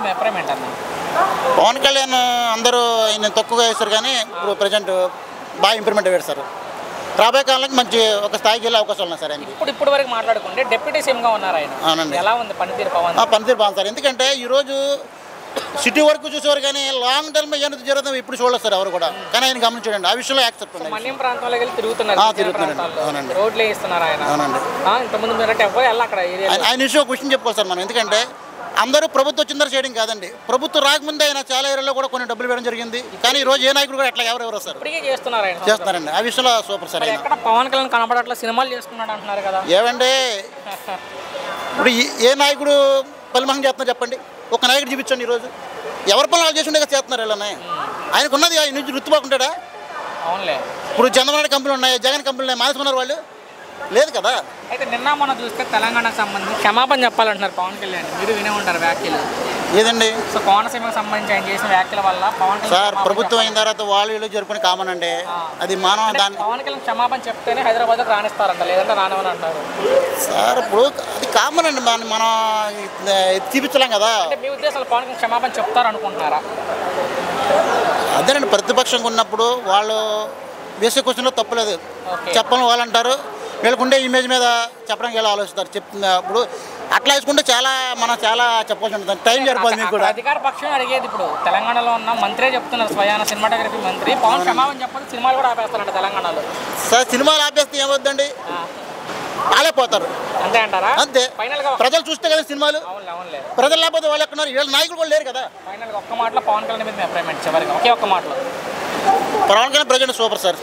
మీ అభిప్రాయం ఏంటన్నా? పవన్ కళ్యాణ్ అందరూ ఆయన తక్కువగా వేస్తారు కానీ ఇప్పుడు ప్రజెంట్ బాగా ఇంప్రూవ్మెంట్ వేస్తారు. రాబోయే కాలానికి మంచి ఒక స్థాయికి వెళ్ళే అవకాశాలు ఉన్నాయి సార్ ఆయనకి. ఇప్పుడు వరకు మాట్లాడుకుంటే డిప్యూటీ సీఎంగా ఉన్నారు ఆయన. అవునండి. ఎలా ఉంది పనితీరు పవన్? పనితీరు బాగుంది సార్. ఎందుకంటే ఈరోజు సిటీ వరకు చూసేవారు కానీ లాంగ్ టర్మ్ ఏమైనా జరుగుతుంది ఇప్పుడు చూడలేదు సార్ ఎవరు కూడా. కానీ ఆయన గమనించండి, ఆ విషయంలో యాక్సెప్ట్ ఉంది. మన్యం ప్రాంతంలోకి వెళ్ళి తిరుగుతున్నారు. అవునండి. రోడ్లు వేస్తున్నారు ఆయన. అవునండి. ఇంతకుముందు మీరంటే ఎవరు వెళ్ళి అక్కడ ఆయన విషయం ఒక విషయం చెప్పుకోవాలి సార్ మనం. ఎందుకంటే అందరూ ప్రభుత్వం వచ్చిందని చేయడం కాదండి, ప్రభుత్వం రాకముందే ఆయన చాలా ఏరియాలో కూడా కొన్ని డబ్బులు వేయడం జరిగింది. కానీ ఈ రోజు ఏ నాయకుడు కూడా అట్లా ఎవరెవరు వస్తారు చేస్తున్నారండి. ఆ విషయంలో సూపర్ సార్. ఎక్కడ పవన్ కళ్యాణ్ కనబడట్లా, సినిమాలు చేస్తున్నాడు అంటున్నారు కదా. ఏమంటే ఇప్పుడు ఏ నాయకుడు పలిమహం చేస్తున్నారు చెప్పండి, ఒక నాయకుడు చూపించండి. ఈరోజు ఎవరి పనులు చేసి ఉండే చేస్తున్నారు వీళ్ళనే. ఆయనకున్నది ఆయన నుంచి రుత్తుబాకుంటాడా? అవునులే. ఇప్పుడు చంద్రబాబు నాయుడు కంపెనీలు ఉన్నాయి, జగన్ కంపెనీలు ఉన్నాయి, మానేసుకున్నారు వాళ్ళు లేదు కదా. అయితే నిన్న మొన్న చూస్తే తెలంగాణకు సంబంధించి క్షమాపణ చెప్పాలంటున్నారు పవన్ కళ్యాణ్. మీరు వినే ఉంటారు వ్యాఖ్యలు ఏదండి. సో కోనసీమకు సంబంధించి ఆయన చేసిన వ్యాఖ్యల వల్ల పవన్ కళ్యాణ్ సార్ ప్రభుత్వం అయిన తర్వాత వాళ్ళు జరుపుకునే కామన్ అండి, అది మానవ దాన్ని. పవన్ కళ్యాణ్ క్షమాపణ చెప్తేనే హైదరాబాద్కి రాణిస్తారంట, లేదంటే రానివని అంటారు సార్. ఇప్పుడు అది కామన్ అండి, మనం చూపించలేం కదా. అంటే మీ ఉద్దేశాలు పవన్ కళ్యాణ్ క్షమాపణ చెప్తారు అనుకుంటున్నారా? అదేనండి, ప్రతిపక్షంగా ఉన్నప్పుడు వాళ్ళు వేసే క్వశ్చన్లో తప్పలేదు, చెప్పని వాళ్ళు అంటారు. వీళ్ళకుండే ఇమేజ్ మీద చెప్పడానికి ఎలా ఆలోచిస్తారు చెప్తుంది. ఇప్పుడు అట్లా వేసుకుంటే మనం చాలా చెప్పాల్సి ఉంటుంది, టైం సరిపోతుంది మీకు కూడా. అధికార పక్షం అడిగేది ఇప్పుడు తెలంగాణలో ఉన్న మంత్రే చెప్తున్నారు, స్వయాన సినిమాటోగ్రఫీ మంత్రి పవన్ క్షమాపణ చెప్పాలి, సినిమాలు కూడా ఆపేస్తారంట తెలంగాణలో. సార్ సినిమాలు ఆపేస్తే ఏమవుద్దండి, ఆలేపోతారు అంతే అంటారా? అంతే. ప్రజలు చూస్తే కదా సినిమాలు, ప్రజలు లేకపోతే వాళ్ళు ఎక్కడున్నారు, వీళ్ళ నాయకులు కూడా లేరు కదా. ఫైనల్గా ఒక్క మాటలో పవన్ కళ్యాణ్ మీద మీ అభిప్రాయం చివరికి ఒకే ఒక్క మాటలో. Pawan Kalyan present super sir.